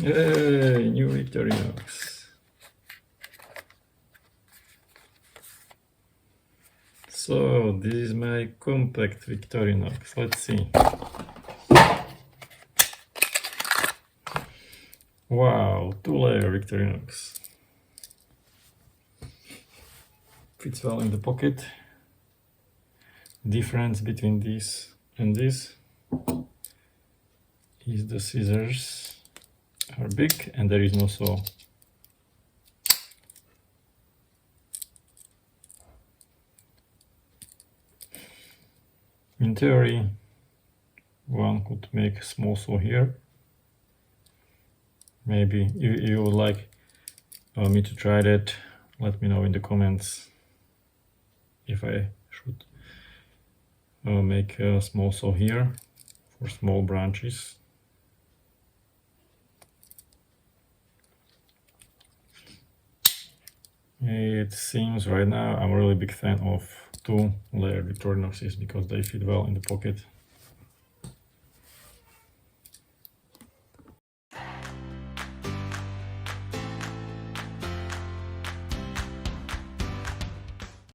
Yay, new Victorinox. So this is my compact Victorinox. Let's see. Wow, 2-layer Victorinox. Fits well in the pocket. Difference between this and this is the scissors are big and there is no saw. In theory, one could make a small saw here. Maybe if you would like me to try that, let me know in the comments if I should make a small saw here for small branches. It seems right now I'm a really big fan of 2-layer Victorinoxes because they fit well in the pocket.